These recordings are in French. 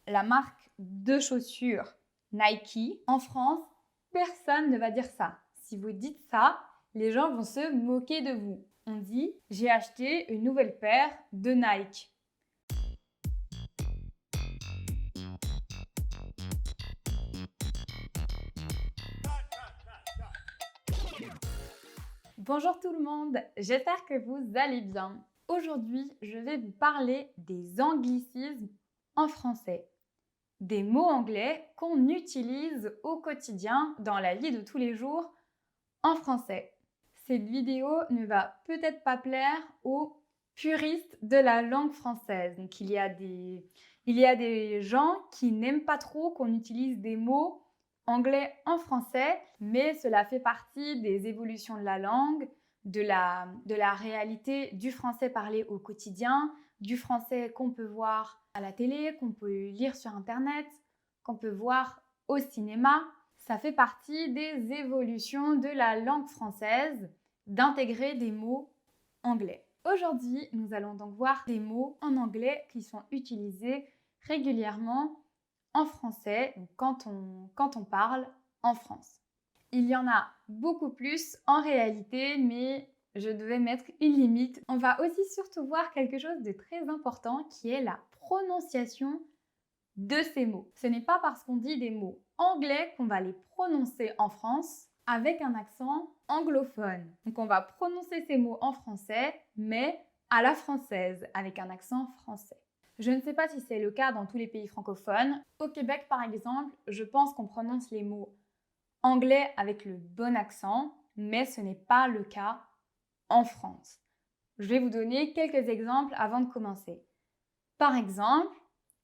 la marque de chaussures Nike. En France, personne ne va dire ça. Si vous dites ça, les gens vont se moquer de vous. On dit « J'ai acheté une nouvelle paire de Nike ». Bonjour tout le monde, j'espère que vous allez bien. Aujourd'hui, je vais vous parler des anglicismes en français. Des mots anglais qu'on utilise au quotidien dans la vie de tous les jours en français. Cette vidéo ne va peut-être pas plaire aux puristes de la langue française. Donc il y a des gens qui n'aiment pas trop qu'on utilise des mots anglais en français, mais cela fait partie des évolutions de la langue, de la réalité du français parlé au quotidien, du français qu'on peut voir à la télé, qu'on peut lire sur Internet, qu'on peut voir au cinéma. Ça fait partie des évolutions de la langue française d'intégrer des mots anglais. Aujourd'hui, nous allons donc voir des mots en anglais qui sont utilisés régulièrement en français quand on parle en France. Il y en a beaucoup plus en réalité, mais je devais mettre une limite. On va aussi surtout voir quelque chose de très important qui est la prononciation de ces mots. Ce n'est pas parce qu'on dit des mots anglais qu'on va les prononcer en France avec un accent anglophone. Donc on va prononcer ces mots en français, mais à la française, avec un accent français. Je ne sais pas si c'est le cas dans tous les pays francophones. Au Québec, par exemple, je pense qu'on prononce les mots anglais avec le bon accent, mais ce n'est pas le cas en France. Je vais vous donner quelques exemples avant de commencer. Par exemple,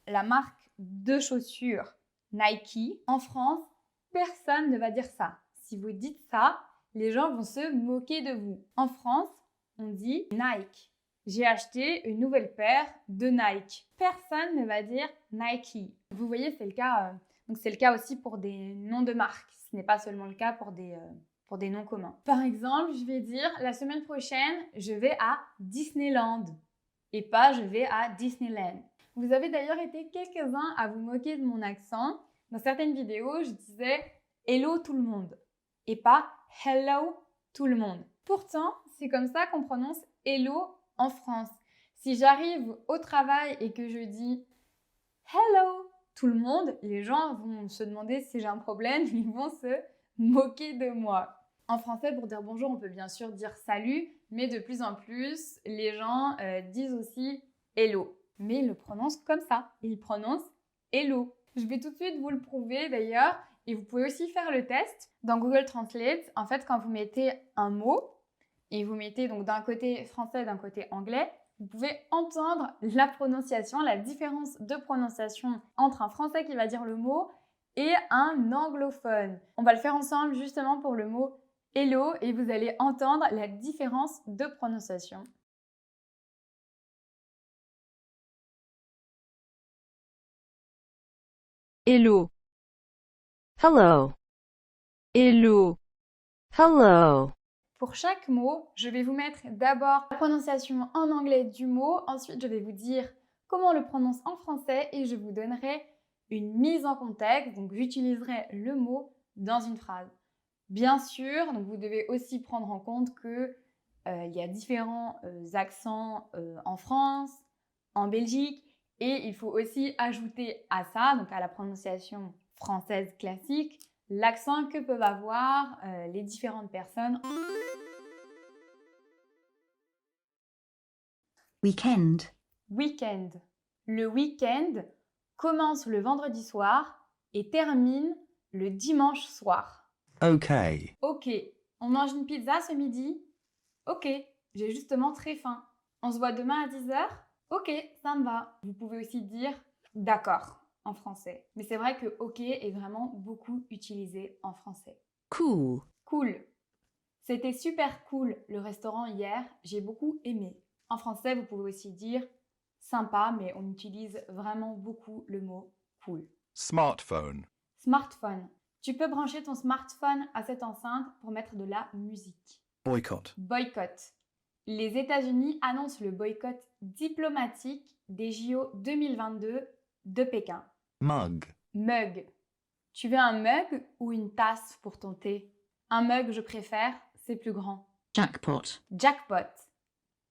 la marque de chaussures Nike. En France, personne ne va dire ça. Si vous dites ça, les gens vont se moquer de vous. En France, on dit Nike. J'ai acheté une nouvelle paire de Nike. Personne ne va dire Nike. Vous voyez, c'est le cas. Donc c'est le cas aussi pour des noms de marques. Ce n'est pas seulement le cas pour des noms communs. Par exemple, je vais dire la semaine prochaine, je vais à Disneyland et pas je vais à Disneyland. Vous avez d'ailleurs été quelques-uns à vous moquer de mon accent. Dans certaines vidéos, je disais « Hello tout le monde » et pas « Hello tout le monde ». Pourtant, c'est comme ça qu'on prononce « Hello » en France. Si j'arrive au travail et que je dis « Hello tout le monde », les gens vont se demander si j'ai un problème, ils vont se moquer de moi. En français, pour dire bonjour, on peut bien sûr dire « salut », mais de plus en plus, les gens disent aussi « hello ». Mais ils le prononcent comme ça. Ils prononcent « hello ». Je vais tout de suite vous le prouver d'ailleurs. Et vous pouvez aussi faire le test dans Google Translate. En fait, quand vous mettez un mot et vous mettez donc d'un côté français, d'un côté anglais, vous pouvez entendre la prononciation, la différence de prononciation entre un français qui va dire le mot et un anglophone. On va le faire ensemble justement pour le mot « hello » et vous allez entendre la différence de prononciation. Hello. Hello. Hello. Hello. Pour chaque mot, je vais vous mettre d'abord la prononciation en anglais du mot, ensuite je vais vous dire comment on le prononce en français et je vous donnerai une mise en contexte, donc j'utiliserai le mot dans une phrase. Bien sûr, donc vous devez aussi prendre en compte que il y a différents accents en France, en Belgique, et il faut aussi ajouter à ça, donc à la prononciation française classique, l'accent que peuvent avoir les différentes personnes. Weekend. Week-end. Le week-end commence le vendredi soir et termine le dimanche soir. Okay. Ok, on mange une pizza ce midi? Ok, j'ai justement très faim. On se voit demain à 10h? Ok, ça me va. Vous pouvez aussi dire d'accord en français. Mais c'est vrai que ok est vraiment beaucoup utilisé en français. Cool. Cool. C'était super cool le restaurant hier, j'ai beaucoup aimé. En français, vous pouvez aussi dire sympa, mais on utilise vraiment beaucoup le mot cool. Smartphone. Smartphone. Tu peux brancher ton smartphone à cette enceinte pour mettre de la musique. Boycott. Boycott. Les États-Unis annoncent le boycott diplomatique des JO 2022 de Pékin. Mug. Mug. Tu veux un mug ou une tasse pour ton thé? Un mug, je préfère, c'est plus grand. Jackpot. Jackpot.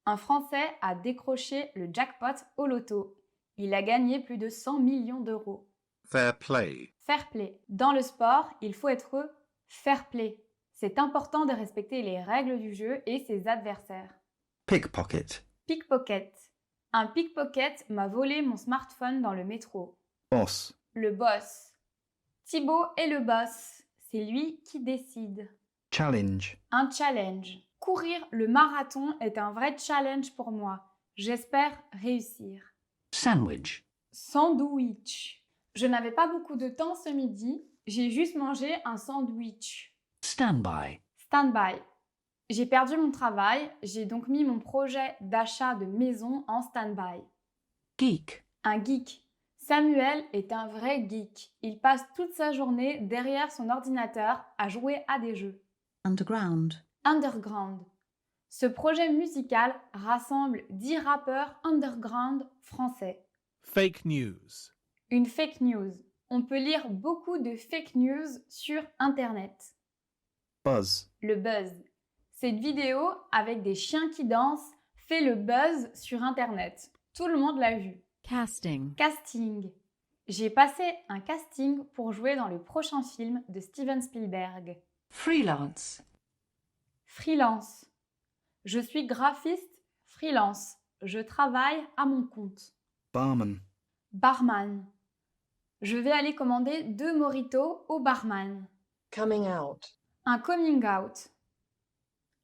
Un Français a décroché le jackpot au loto. Il a gagné plus de 100 millions d'euros. Fair play. Fair play. Dans le sport, il faut être fair play. C'est important de respecter les règles du jeu et ses adversaires. Pickpocket. Pickpocket. Un pickpocket m'a volé mon smartphone dans le métro. Boss. Le boss. Thibaut est le boss. C'est lui qui décide. Challenge. Un challenge. Courir le marathon est un vrai challenge pour moi. J'espère réussir. Sandwich. Sandwich. Je n'avais pas beaucoup de temps ce midi. J'ai juste mangé un sandwich. Standby. Stand-by. J'ai perdu mon travail. J'ai donc mis mon projet d'achat de maison en stand-by. Geek. Un geek. Samuel est un vrai geek. Il passe toute sa journée derrière son ordinateur à jouer à des jeux. Underground. Underground. Ce projet musical rassemble 10 rappeurs underground français. Fake news. Une fake news. On peut lire beaucoup de fake news sur Internet. Buzz. Le buzz. Cette vidéo avec des chiens qui dansent fait le buzz sur Internet. Tout le monde l'a vu. Casting. Casting. J'ai passé un casting pour jouer dans le prochain film de Steven Spielberg. Freelance. Freelance. Je suis graphiste freelance. Je travaille à mon compte. Barman. Barman. Je vais aller commander 2 mojitos au barman. Coming out. Un coming out.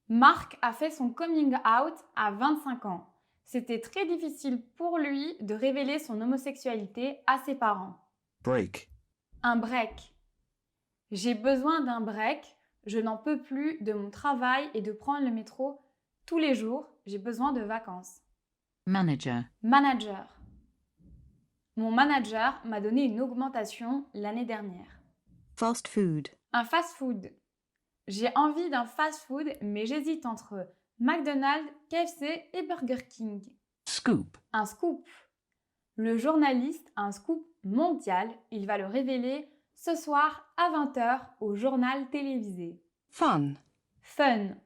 Marc a fait son coming out à 25 ans. C'était très difficile pour lui de révéler son homosexualité à ses parents. Break. Un break. J'ai besoin d'un break. Je n'en peux plus de mon travail et de prendre le métro tous les jours. J'ai besoin de vacances. Manager. Manager. Mon manager m'a donné une augmentation l'année dernière. Fast food. Un fast-food. J'ai envie d'un fast-food, mais j'hésite entre McDonald's, KFC et Burger King. Scoop. Un scoop. Le journaliste a un scoop mondial. Il va le révéler ce soir à 20h au journal télévisé. Fun. Fun.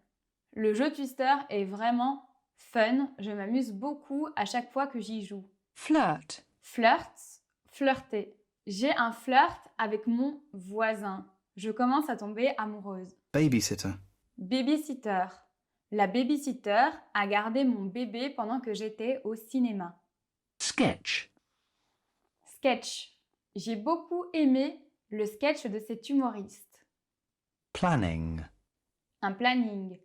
Le jeu Twister est vraiment fun. Je m'amuse beaucoup à chaque fois que j'y joue. Flirt. Flirt. Flirter. J'ai un flirt avec mon voisin. Je commence à tomber amoureuse. Babysitter. Babysitter. La babysitter a gardé mon bébé pendant que j'étais au cinéma. Sketch. Sketch. J'ai beaucoup aimé le sketch de cet humoriste. Planning. Un planning.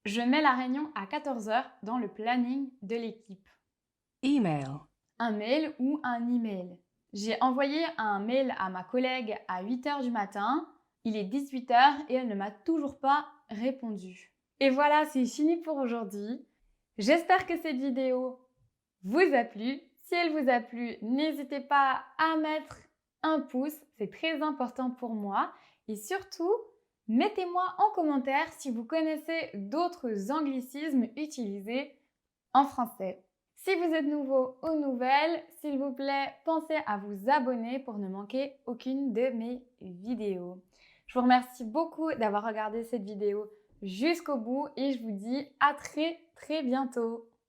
Je mets la réunion à 14h dans le planning de l'équipe. Email. Un mail ou un email. J'ai envoyé un mail à ma collègue à 8h du matin. Il est 18h et elle ne m'a toujours pas répondu. Et voilà, c'est fini pour aujourd'hui. J'espère que cette vidéo vous a plu. Si elle vous a plu, n'hésitez pas à mettre un pouce, c'est très important pour moi. Et surtout, mettez-moi en commentaire si vous connaissez d'autres anglicismes utilisés en français. Si vous êtes nouveau aux nouvelles, s'il vous plaît, pensez à vous abonner pour ne manquer aucune de mes vidéos. Je vous remercie beaucoup d'avoir regardé cette vidéo jusqu'au bout et je vous dis à très bientôt.